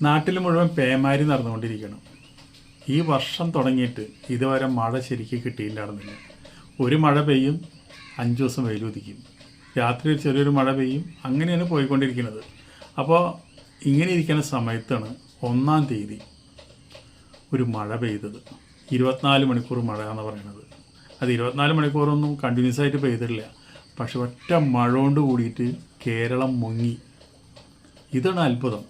നാട്ടിൽ മുഴുവൻ പേമാരി നടന്നുകൊണ്ടിരിക്കണം. ഈ വർഷം തുടങ്ങിയിട്ട് ഇതുവരെ മഴ ശരിക്കും കിട്ടിയിട്ടുണ്ടായിരുന്നില്ല. ഒരു മഴ പെയ്യും, 5 ദിവസം വെയിൽ ഉദിക്കും, രാത്രി ഒരു ചെറിയൊരു മഴ പെയ്യും, അങ്ങനെയാണ് പോയിക്കൊണ്ടിരിക്കുന്നത്. അപ്പോൾ ഇങ്ങനെ ഇരിക്കുന്ന സമയത്താണ് 1-ാം തീയതി ഒരു മഴ പെയ്തത്. 24 മണിക്കൂർ മഴ എന്ന് പറയുന്നത്. അത് 24 മണിക്കൂറൊന്നും കണ്ടിന്യൂസ് ആയിട്ട് പെയ്തിട്ടില്ല, പക്ഷെ ഒറ്റ മഴ കൊണ്ട് കൂടിയിട്ട് കേരളം മുങ്ങി. ഇതാണ് അത്ഭുതം.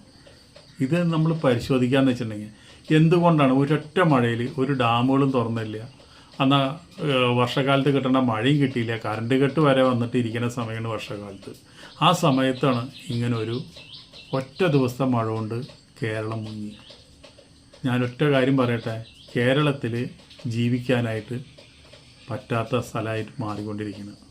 ഇത് നമ്മൾ പരിശോധിക്കാമെന്ന് വെച്ചിട്ടുണ്ടെങ്കിൽ എന്തുകൊണ്ടാണ് ഒരൊറ്റ മഴയിൽ ഒരു ഡാമുകളും തുറന്നില്ല, എന്നാൽ വർഷക്കാലത്ത് കിട്ടേണ്ട മഴയും കിട്ടിയില്ല, കറണ്ട് കെട്ട് വരെ വന്നിട്ട് ഇരിക്കുന്ന സമയമാണ് വർഷക്കാലത്ത്. ആ സമയത്താണ് ഇങ്ങനെ ഒരു ഒറ്റ ദിവസത്തെ മഴ കൊണ്ട് കേരളം മുങ്ങി. ഞാനൊറ്റ കാര്യം പറയട്ടെ, കേരളത്തിൽ ജീവിക്കാനായിട്ട് പറ്റാത്ത സ്ഥലമായിട്ട് മാറിക്കൊണ്ടിരിക്കുന്നത്.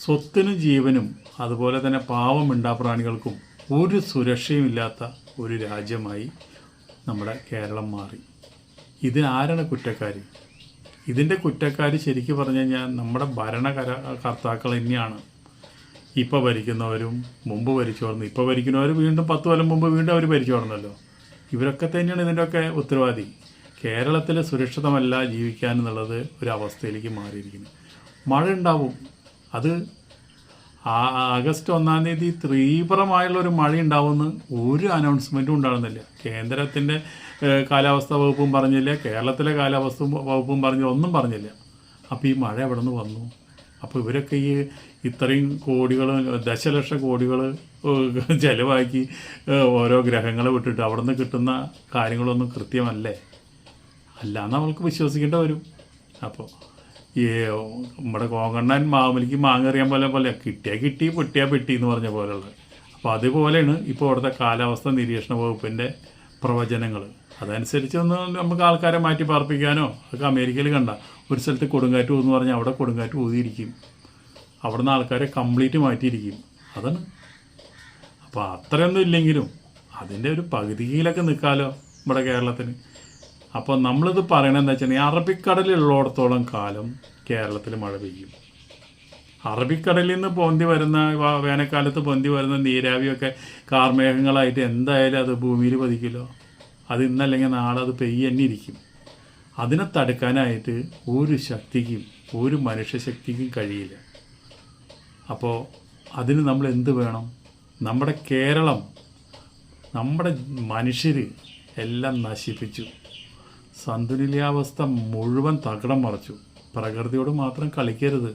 സ്വത്തിനും ജീവനും അതുപോലെ തന്നെ പാവം മിണ്ടാപ്രാണികൾക്കും ഒരു സുരക്ഷയും ഇല്ലാത്ത ഒരു രാജ്യമായി നമ്മുടെ കേരളം മാറി. ഇതിനാരാണ് കുറ്റക്കാർ? ഇതിൻ്റെ കുറ്റക്കാർ ശരിക്കും പറഞ്ഞു കഴിഞ്ഞാൽ നമ്മുടെ ഭരണകർത്താക്കൾ തന്നെയാണ്. ഇപ്പോൾ ഭരിക്കുന്നവരും മുമ്പ് ഭരിച്ചോർന്നു, ഇപ്പോൾ ഭരിക്കുന്നവർ വീണ്ടും 10 കൊല്ലം മുമ്പ് വീണ്ടും അവർ ഭരിച്ചോർന്നല്ലോ. ഇവരൊക്കെ തന്നെയാണ് ഇതിൻ്റെയൊക്കെ ഉത്തരവാദി. കേരളത്തിൽ സുരക്ഷിതമല്ല ജീവിക്കാൻ എന്നുള്ളത് ഒരു അവസ്ഥയിലേക്ക് മാറിയിരിക്കുന്നു. മഴ ഉണ്ടാവും, അത് ആഗസ്റ്റ് 1-ാം തീയതി തീവ്രമായുള്ളൊരു മഴ ഉണ്ടാവുമെന്ന് ഒരു അനൗൺസ്മെൻറ്റും ഉണ്ടാകുന്നില്ല. കേന്ദ്രത്തിൻ്റെ കാലാവസ്ഥാ വകുപ്പും പറഞ്ഞില്ല, കേരളത്തിലെ കാലാവസ്ഥ വകുപ്പും പറഞ്ഞില്ല, ഒന്നും പറഞ്ഞില്ല. അപ്പോൾ ഈ മഴ എവിടെ നിന്ന് വന്നു? അപ്പോൾ ഇവരൊക്കെ ഈ ഇത്രയും കോടികൾ, ദശലക്ഷം കോടികൾ ചിലവാക്കി ഓരോ ഗ്രഹങ്ങളെ വിട്ടിട്ട് അവിടെ നിന്ന് കിട്ടുന്ന കാര്യങ്ങളൊന്നും കൃത്യമല്ലേ? അല്ല നമ്മൾക്ക് വിശ്വസിക്കേണ്ടി വരും. അപ്പോൾ ഈ നമ്മുടെ കോങ്കണ്ണൻ മാവുമലിക്ക് മാങ്ങ എറിയാൻ പോലെ കിട്ടിയാൽ കിട്ടി, പെട്ടിയാൽ പെട്ടി എന്ന് പറഞ്ഞ പോലെയുള്ളത്. അപ്പോൾ അതുപോലെയാണ് ഇപ്പോൾ അവിടുത്തെ കാലാവസ്ഥ നിരീക്ഷണ വകുപ്പിൻ്റെ പ്രവചനങ്ങൾ. അതനുസരിച്ച് ഒന്ന് നമുക്ക് ആൾക്കാരെ മാറ്റി പാർപ്പിക്കാനോ, അതൊക്കെ അമേരിക്കയിൽ കണ്ട ഒരു സ്ഥലത്ത് കൊടുങ്കാറ്റ് പോകുന്നു പറഞ്ഞാൽ അവിടെ കൊടുങ്കാറ്റ് പോയിരിക്കും, അവിടെ നിന്ന് ആൾക്കാരെ കംപ്ലീറ്റ് മാറ്റിയിരിക്കും. അതാണ്. അപ്പോൾ അത്രയൊന്നും ഇല്ലെങ്കിലും അതിൻ്റെ ഒരു പകുതിയിലൊക്കെ നിൽക്കാമല്ലോ നമ്മുടെ കേരളത്തിന്. അപ്പോൾ നമ്മളിത് പറയണതെന്ന് വെച്ചിട്ടുണ്ടെങ്കിൽ അറബിക്കടലിലുള്ളിടത്തോളം കാലം കേരളത്തിൽ മഴ പെയ്യും. അറബിക്കടലിൽ നിന്ന് പൊന്തി വരുന്ന വേനൽക്കാലത്ത് പൊന്തി വരുന്ന നീരാവിയൊക്കെ കാർമേഘങ്ങളായിട്ട് എന്തായാലും അത് ഭൂമിയിൽ പതിക്കുമല്ലോ. അത് ഇന്നല്ലെങ്കിൽ നാളെ അത് പെയ്യ തന്നെ ഇരിക്കും. അതിനെ തടുക്കാനായിട്ട് ഒരു ശക്തിക്കും, ഒരു മനുഷ്യശക്തിക്കും കഴിയില്ല. അപ്പോൾ അതിന് നമ്മൾ എന്ത് വേണം? നമ്മുടെ കേരളം, നമ്മുടെ മനുഷ്യർ എല്ലാം നശിപ്പിച്ചു. സന്തുലിതാവസ്ഥ മുഴുവൻ തകിടം മറിച്ചു. പ്രകൃതിയോട് മാത്രം കളിക്കരുത്.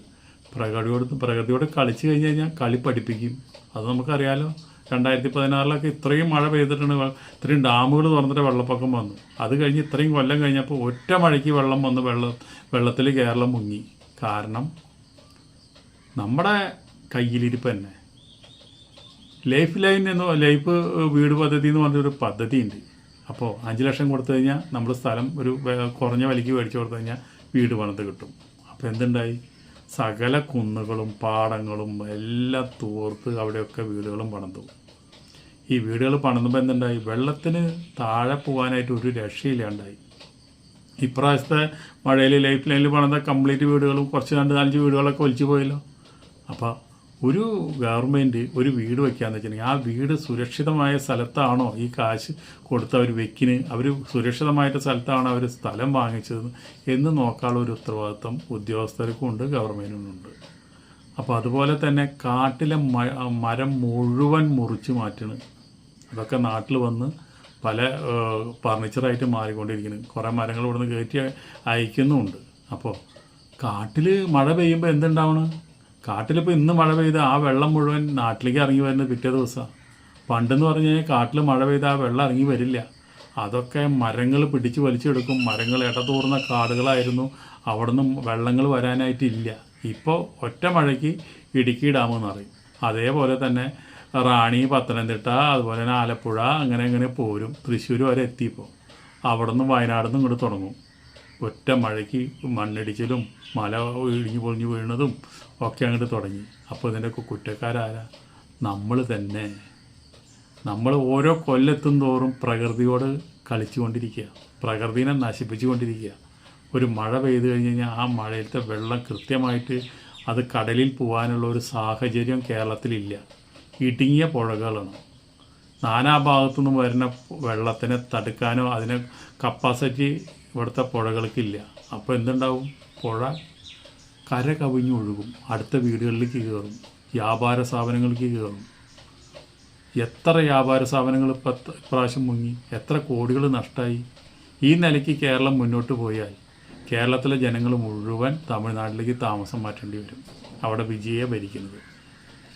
പ്രകൃതിയോട് കളിച്ചു കഴിഞ്ഞാൽ കളി പഠിപ്പിക്കും. അത് നമുക്കറിയാലോ. 2016 ഇത്രയും മഴ പെയ്തിട്ടുണ്ട്, ഇത്രയും ഡാമുകൾ തുറന്നിട്ട് വെള്ളപ്പൊക്കം വന്നു. അത് കഴിഞ്ഞ് ഇത്രയും കൊല്ലം കഴിഞ്ഞപ്പോൾ ഒറ്റ മഴയ്ക്ക് വെള്ളം വന്ന് വെള്ളത്തിൽ കേരളം മുങ്ങി. കാരണം നമ്മുടെ കയ്യിലിരിപ്പ് തന്നെ. ലൈഫ് വീട് പദ്ധതി എന്ന് പറഞ്ഞൊരു പദ്ധതിയുണ്ട്. അപ്പോൾ 5 ലക്ഷം കൊടുത്തു കഴിഞ്ഞാൽ നമ്മൾ സ്ഥലം ഒരു കുറഞ്ഞ വിലയ്ക്ക് മേടിച്ചു കൊടുത്തു കഴിഞ്ഞാൽ വീട് പണിത് കിട്ടും. അപ്പോൾ എന്തുണ്ടായി? സകല കുന്നുകളും പാടങ്ങളും എല്ലാം തൂർത്ത് അവിടെയൊക്കെ വീടുകളും പണിതു. ഈ വീടുകൾ പണിതുമ്പോൾ എന്തുണ്ടായി? വെള്ളത്തിന് താഴെ പോകാനായിട്ട് ഒരു രക്ഷയില്ലാണ്ടായി. ഇപ്രാവശ്യത്തെ മഴയിൽ ലൈഫ് ലൈനിൽ പണിത കംപ്ലീറ്റ് വീടുകളും കുറച്ച് 2-4 വീടുകളൊക്കെ ഒലിച്ചു പോയല്ലോ. അപ്പോൾ ഒരു ഗവൺമെൻറ് ഒരു വീട് വയ്ക്കാന്ന് വെച്ചിട്ടുണ്ടെങ്കിൽ ആ വീട് സുരക്ഷിതമായ സ്ഥലത്താണോ ഈ കാശ് കൊടുത്ത ഒരു വ്യക്തിന്, അവർ സുരക്ഷിതമായിട്ട് സ്ഥലത്താണോ അവർ സ്ഥലം വാങ്ങിച്ചത് എന്ന് നോക്കാനുള്ള ഒരു ഉത്തരവാദിത്വം ഉദ്യോഗസ്ഥർക്കുമുണ്ട്, ഗവൺമെൻറ്റിനുണ്ട്. അപ്പോൾ അതുപോലെ തന്നെ കാട്ടിലെ മരം മുഴുവൻ മുറിച്ച് മാറ്റണ്. അതൊക്കെ നാട്ടിൽ വന്ന് പല ഫർണിച്ചറായിട്ട് മാറിക്കൊണ്ടിരിക്കുന്നു. കുറേ മരങ്ങൾ ഇവിടുന്ന് കയറ്റി അയക്കുന്നുമുണ്ട്. അപ്പോൾ കാട്ടിൽ മഴ പെയ്യുമ്പോൾ എന്തുണ്ടാവണം? കാട്ടിലിപ്പോൾ ഇന്ന് മഴ പെയ്ത് ആ വെള്ളം മുഴുവൻ നാട്ടിലേക്ക് ഇറങ്ങി വരുന്നത് പിറ്റേ ദിവസമാണ്. പണ്ടെന്ന് പറഞ്ഞു കഴിഞ്ഞാൽ കാട്ടിൽ മഴ പെയ്ത് ആ വെള്ളം ഇറങ്ങി വരില്ല. അതൊക്കെ മരങ്ങൾ പിടിച്ച് വലിച്ചെടുക്കും. മരങ്ങൾ ഇടതൂർന്ന കാടുകളായിരുന്നു, അവിടെ നിന്ന് വെള്ളങ്ങൾ വരാനായിട്ടില്ല. ഇപ്പോൾ ഒറ്റ മഴയ്ക്ക് ഇടുക്കി ഡാമെന്ന് പറയും. അതേപോലെ തന്നെ റാണി, പത്തനംതിട്ട, അതുപോലെ തന്നെ ആലപ്പുഴ, അങ്ങനെ പോരും. തൃശ്ശൂർ വരെ എത്തിയപ്പോൾ അവിടെ നിന്ന് വയനാട് നിന്ന് ഇങ്ങോട്ട് തുടങ്ങും. ഒറ്റ മഴയ്ക്ക് മണ്ണിടിച്ചിലും മല ഇടിഞ്ഞു പൊളിഞ്ഞു വീണതും ഒക്കെ അങ്ങോട്ട് തുടങ്ങി. അപ്പോൾ ഇതിൻ്റെയൊക്കെ കുറ്റക്കാരാരാ? നമ്മൾ തന്നെ. നമ്മൾ ഓരോ കൊല്ലെത്തും തോറും പ്രകൃതിയോട് കളിച്ചുകൊണ്ടിരിക്കുക, പ്രകൃതിനെ നശിപ്പിച്ചുകൊണ്ടിരിക്കുക. ഒരു മഴ പെയ്തു കഴിഞ്ഞ് കഴിഞ്ഞാൽ ആ മഴയിലത്തെ വെള്ളം കൃത്യമായിട്ട് അത് കടലിൽ പോകാനുള്ള ഒരു സാഹചര്യം കേരളത്തിലില്ല. ഇടുങ്ങിയ പുഴകളാണ്. നാനാഭാഗത്തു നിന്നും വരുന്ന വെള്ളത്തിനെ തടുക്കാനോ അതിനെ കപ്പാസിറ്റി ഇവിടുത്തെ പുഴകൾക്കില്ല. അപ്പോൾ എന്തുണ്ടാവും? പുഴ കര കവിഞ്ഞ് ഒഴുകും, അടുത്ത വീടുകളിലേക്ക് കയറും, വ്യാപാര സ്ഥാപനങ്ങൾക്ക് കയറും. എത്ര വ്യാപാര സ്ഥാപനങ്ങൾ ഇപ്രാവശ്യം മുങ്ങി, എത്ര കോടികൾ നഷ്ടമായി. ഈ നിലയ്ക്ക് കേരളം മുന്നോട്ട് പോയാൽ കേരളത്തിലെ ജനങ്ങൾ മുഴുവൻ തമിഴ്നാട്ടിലേക്ക് താമസം മാറ്റേണ്ടി വരും. അവിടെ വിജയെ ഭരിക്കുന്നത്.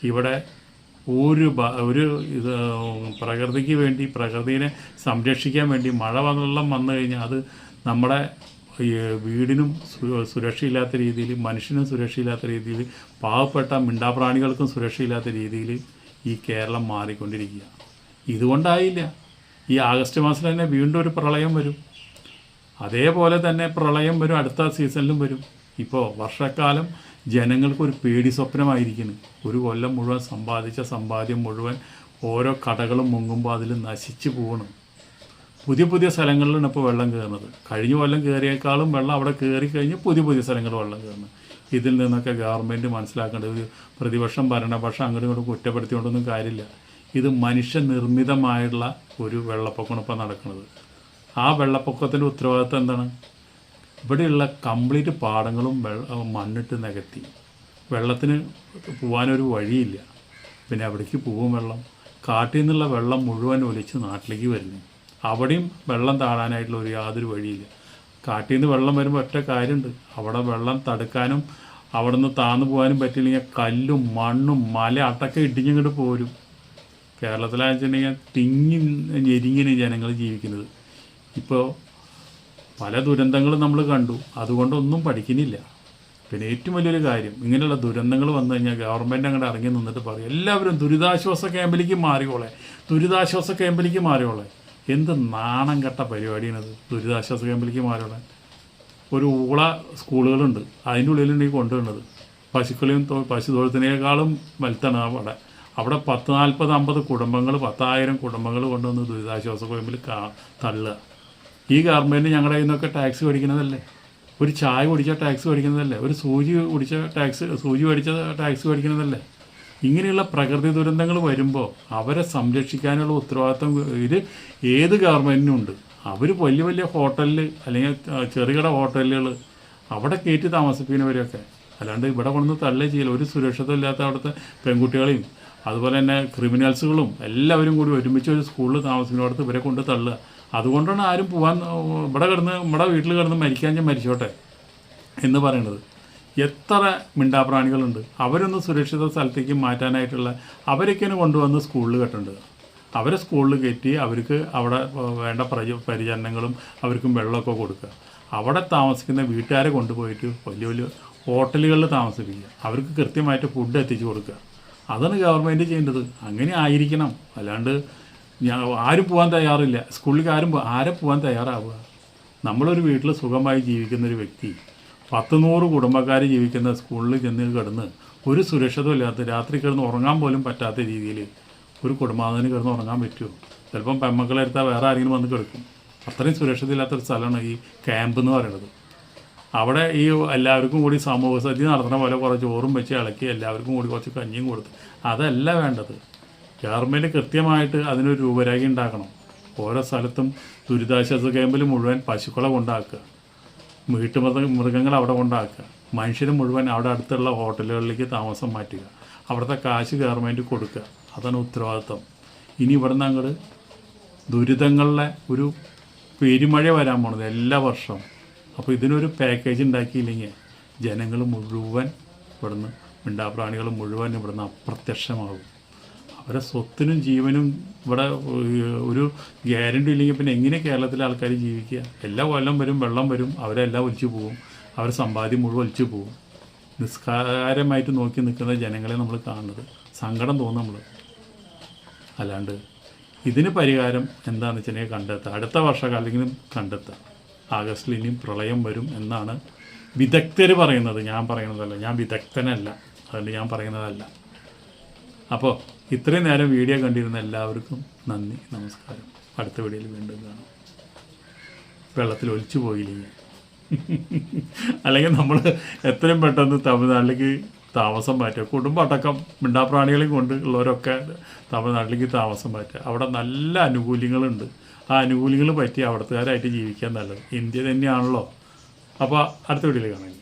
ഇവിടെ ഒരു ഇത് പ്രകൃതിക്ക് വേണ്ടി, പ്രകൃതിയെ സംരക്ഷിക്കാൻ വേണ്ടി മഴ വെള്ളം വന്നു കഴിഞ്ഞാൽ അത് നമ്മുടെ വീടിനും സുരക്ഷയില്ലാത്ത രീതിയിൽ, മനുഷ്യനും സുരക്ഷയില്ലാത്ത രീതിയിൽ, പാവപ്പെട്ട മിണ്ടാപ്രാണികൾക്കും സുരക്ഷയില്ലാത്ത രീതിയിൽ ഈ കേരളം മാറിക്കൊണ്ടിരിക്കുക. ഇതുകൊണ്ടായില്ല, ഈ ആഗസ്റ്റ് മാസത്തിൽ തന്നെ വീണ്ടും ഒരു പ്രളയം വരും. അതേപോലെ തന്നെ പ്രളയം വരും, അടുത്ത സീസണിലും വരും. ഇപ്പോൾ വർഷക്കാലം ജനങ്ങൾക്കൊരു പേടി സ്വപ്നമായിരിക്കുന്നു. ഒരു കൊല്ലം മുഴുവൻ സമ്പാദിച്ച സമ്പാദ്യം മുഴുവൻ ഓരോ കടകളും മുങ്ങുമ്പോൾ അതിൽ നശിച്ചു പോകണം. പുതിയ പുതിയ സ്ഥലങ്ങളിലാണ് ഇപ്പോൾ വെള്ളം കയറുന്നത്. കഴിഞ്ഞ കൊല്ലം കയറിയേക്കാളും വെള്ളം അവിടെ കയറിക്കഴിഞ്ഞ് പുതിയ സ്ഥലങ്ങൾ വെള്ളം കയറുന്നത്. ഇതിൽ നിന്നൊക്കെ ഗവൺമെൻറ് മനസ്സിലാക്കേണ്ടത്, ഒരു പ്രതിപക്ഷം ഭരണപക്ഷം അങ്ങോട്ടും ഇങ്ങോട്ടും കുറ്റപ്പെടുത്തിക്കൊണ്ടൊന്നും കാര്യമില്ല. ഇത് മനുഷ്യനിർമ്മിതമായുള്ള ഒരു വെള്ളപ്പൊക്കമാണ് ഇപ്പോൾ നടക്കുന്നത്. ആ വെള്ളപ്പൊക്കത്തിൻ്റെ ഉത്തരവാദിത്വം എന്താണ്? ഇവിടെയുള്ള കംപ്ലീറ്റ് പാടങ്ങളും മണ്ണിട്ട് നികത്തി. വെള്ളത്തിന് പോകാനൊരു വഴിയില്ല. പിന്നെ എവിടേക്ക് പോകും വെള്ളം? കാട്ടിൽ നിന്നുള്ള വെള്ളം മുഴുവൻ ഒലിച്ച് നാട്ടിലേക്ക് വരുന്നു. അവിടെയും വെള്ളം താഴാനായിട്ടുള്ള യാതൊരു വഴിയില്ല. കാട്ടിൽ നിന്ന് വെള്ളം വരുമ്പോൾ ഒറ്റ കാര്യമുണ്ട്, അവിടെ വെള്ളം തടുക്കാനും അവിടെ നിന്ന് താന്നു പോകാനും പറ്റില്ലെങ്കിൽ കല്ലും മണ്ണും മല അട്ടൊക്കെ ഇടിഞ്ഞിങ്ങോട്ട് പോരും. കേരളത്തിലാണെന്നുണ്ടെങ്കിൽ തിങ്ങി ഞെരിങ്ങിന് ജനങ്ങൾ ജീവിക്കുന്നത്. ഇപ്പോൾ പല ദുരന്തങ്ങളും നമ്മൾ കണ്ടു, അതുകൊണ്ടൊന്നും പഠിക്കുന്നില്ല. പിന്നെ ഏറ്റവും വലിയൊരു കാര്യം, ഇങ്ങനെയുള്ള ദുരന്തങ്ങൾ വന്നു കഴിഞ്ഞാൽ ഗവൺമെൻറ് അങ്ങോട്ട് ഇറങ്ങി നിന്നിട്ട് പറയും എല്ലാവരും ദുരിതാശ്വാസ ക്യാമ്പിലേക്ക് മാറിയോളെ, ദുരിതാശ്വാസ ക്യാമ്പിലേക്ക് മാറിയോളെ. എന്ത് നാണം കെട്ട പരിപാടിയാണത്, ദുരിതാശ്വാസ ക്യാമ്പിലേക്ക് മാറിയോളെ. ഒരു ഊള സ്കൂളുകളുണ്ട്, അതിൻ്റെ ഉള്ളിലാണ് ഈ കൊണ്ടുവരുന്നത്. പശുക്കളെയും പശുത്തൊഴുത്തിനേക്കാളും വലുതാണ് അവിടെ 10, 40, 50 കുടുംബങ്ങൾ, 10,000 കുടുംബങ്ങൾ കൊണ്ടുവന്ന് ദുരിതാശ്വാസ ക്യാമ്പിൽ തള്ളുക. ഈ ഗവൺമെൻറ് ഞങ്ങളുടെ കയ്യിൽ നിന്നൊക്കെ ടാക്സ് മേടിക്കുന്നതല്ലേ? ഒരു ചായ കുടിച്ച ടാക്സ് മേടിക്കുന്നതല്ലേ? ഒരു സൂചി മേടിച്ച ടാക്സ് മേടിക്കുന്നതല്ലേ? ഇങ്ങനെയുള്ള പ്രകൃതി ദുരന്തങ്ങൾ വരുമ്പോൾ അവരെ സംരക്ഷിക്കാനുള്ള ഉത്തരവാദിത്വം ഏത് ഗവൺമെൻറ്റിനും ഉണ്ട്. അവർ വലിയ വലിയ ഹോട്ടലിൽ അല്ലെങ്കിൽ ചെറുകിട ഹോട്ടലുകൾ അവിടെ കയറ്റി താമസിപ്പിക്കുന്നവരെയൊക്കെ, അല്ലാണ്ട് ഇവിടെ കൊണ്ടു തള്ളേ ചെയ്യില്ല. ഒരു സുരക്ഷിതമില്ലാത്ത അവിടുത്തെ പെൺകുട്ടികളെയും അതുപോലെ തന്നെ ക്രിമിനൽസുകളും എല്ലാവരും കൂടി ഒരുമിച്ച് ഒരു സ്കൂളിൽ താമസിക്കുന്നിടത്ത് ഇവരെ കൊണ്ട് തള്ളുക. അതുകൊണ്ടാണ് ആരും പോകാൻ, നമ്മുടെ വീട്ടിൽ കിടന്ന് മരിക്കാൻ ഞാൻ മരിച്ചോട്ടെ എന്ന് പറയുന്നത്. എത്ര മിണ്ടാപ്രാണികളുണ്ട്, അവരൊന്ന് സുരക്ഷിത സ്ഥലത്തേക്ക് മാറ്റാനായിട്ടുള്ള അവരൊക്കെയാണ് കൊണ്ടുവന്ന് സ്കൂളിൽ കെട്ടേണ്ടത്. അവരെ സ്കൂളിൽ കയറ്റി അവർക്ക് അവിടെ വേണ്ട പരിചരണങ്ങളും അവർക്കും വെള്ളമൊക്കെ കൊടുക്കുക. അവിടെ താമസിക്കുന്ന വീട്ടുകാരെ കൊണ്ടുപോയിട്ട് വലിയ വലിയ ഹോട്ടലുകളിൽ താമസിപ്പിക്കുക, അവർക്ക് കൃത്യമായിട്ട് ഫുഡ് എത്തിച്ചു കൊടുക്കുക. അതാണ് ഗവൺമെൻറ് ചെയ്യേണ്ടത്. അങ്ങനെ ആയിരിക്കണം. അല്ലാണ്ട് ആരും പോകാൻ തയ്യാറില്ല സ്കൂളിലേക്ക്. ആരെ പോകാൻ തയ്യാറാവുക? നമ്മളൊരു വീട്ടിൽ സുഖമായി ജീവിക്കുന്നൊരു വ്യക്തി 100 കുടുംബക്കാർ ജീവിക്കുന്ന സ്കൂളിൽ ചെന്ന് കിടന്ന് ഒരു സുരക്ഷിതമില്ലാത്ത, രാത്രി കിടന്ന് ഉറങ്ങാൻ പോലും പറ്റാത്ത രീതിയിൽ ഒരു കുടുംബാംഗത്തിന് കിടന്ന് ഉറങ്ങാൻ പറ്റുമോ? ചിലപ്പം പെമ്മക്കളെടുത്താൽ വേറെ ആരെങ്കിലും വന്ന് കിടക്കും. അത്രയും സുരക്ഷിതമില്ലാത്തൊരു സ്ഥലമാണ് ഈ ക്യാമ്പ് എന്ന് പറയുന്നത്. അവിടെ ഈ എല്ലാവർക്കും കൂടി സമൂഹ സദ്യ നടത്തുന്ന പോലെ കുറേ ചോറും വെച്ച് ഇളക്കി എല്ലാവർക്കും കൂടി കുറച്ച് കഞ്ഞിയും കൊടുത്ത്, അതല്ല വേണ്ടത്. ഗവൺമെൻറ് കൃത്യമായിട്ട് അതിനൊരു രൂപരേഖ ഉണ്ടാക്കണം. ഓരോ സ്ഥലത്തും ദുരിതാശ്വാസ ക്യാമ്പിൽ മുഴുവൻ പശുക്കളെ കൊണ്ടാക്കുക, മൃഗങ്ങൾ അവിടെ കൊണ്ടാക്കുക, മനുഷ്യന് മുഴുവൻ അവിടെ അടുത്തുള്ള ഹോട്ടലുകളിലേക്ക് താമസം മാറ്റുക, അവിടുത്തെ കാശ് ഗവൺമെൻറ് കൊടുക്കുക. അതാണ് ഉത്തരവാദിത്വം. ഇനി ഇവിടെ നിന്ന് അങ്ങോട്ട് ദുരിതങ്ങളുടെ ഒരു പെരുമഴ വരാൻ പോണത് എല്ലാ വർഷവും. അപ്പോൾ ഇതിനൊരു പാക്കേജ് ഉണ്ടാക്കിയില്ലെങ്കിൽ ജനങ്ങൾ മുഴുവൻ ഇവിടുന്ന്, മിണ്ടാപ്രാണികൾ മുഴുവൻ ഇവിടുന്ന് അപ്രത്യക്ഷമാകും. അവരെ സ്വത്തിനും ജീവനും ഇവിടെ ഒരു ഗ്യാരണ്ടി ഇല്ലെങ്കിൽ പിന്നെ എങ്ങനെ കേരളത്തിലെ ആൾക്കാർ ജീവിക്കുക? എല്ലാ കൊല്ലം വരും, വെള്ളം വരും, അവരെല്ലാം ഒലിച്ചു പോകും, അവരുടെ സമ്പാദ്യം മുഴുവൻ ഒലിച്ചു പോകും. നിസ്കാരമായിട്ട് നോക്കി നിൽക്കുന്ന ജനങ്ങളെ നമ്മൾ കാണുന്നത് സങ്കടം തോന്നും നമ്മൾ. അല്ലാണ്ട് ഇതിന് പരിഹാരം എന്താണെന്ന് വെച്ചാൽ കണ്ടെത്തുക, അടുത്ത വർഷകാലെങ്കിലും കണ്ടെത്തുക. ആഗസ്റ്റിൽ ഇനിയും പ്രളയം വരും എന്നാണ് വിദഗ്ധർ പറയുന്നത്. ഞാൻ പറയുന്നതല്ല, ഞാൻ വിദഗ്ധനല്ല, അതുകൊണ്ട് ഞാൻ പറയുന്നതല്ല. അപ്പോൾ ഇത്രയും നേരം വീഡിയോ കണ്ടിരുന്ന എല്ലാവർക്കും നന്ദി, നമസ്കാരം. അടുത്ത വീഡിയോയിൽ വീണ്ടും കാണാം. വെള്ളത്തിൽ ഒലിച്ചു പോയില്ലെങ്കിൽ അല്ലെങ്കിൽ നമ്മൾ എത്രയും പെട്ടെന്ന് തമിഴ്നാട്ടിലേക്ക് താമസം മാറ്റുക. കുടുംബമടക്കം മിണ്ടാപ്രാണികളെയും കൊണ്ട് ഉള്ളവരൊക്കെ തമിഴ്നാട്ടിലേക്ക് താമസം മാറ്റുക. അവിടെ നല്ല ആനുകൂല്യങ്ങളുണ്ട്. ആ ആനുകൂല്യങ്ങൾ പറ്റി അവിടുത്തുകാരായിട്ട് ജീവിക്കാൻ നല്ലത്. ഇന്ത്യ തന്നെയാണല്ലോ. അപ്പോൾ അടുത്ത വീഡിയോയിൽ കാണാം.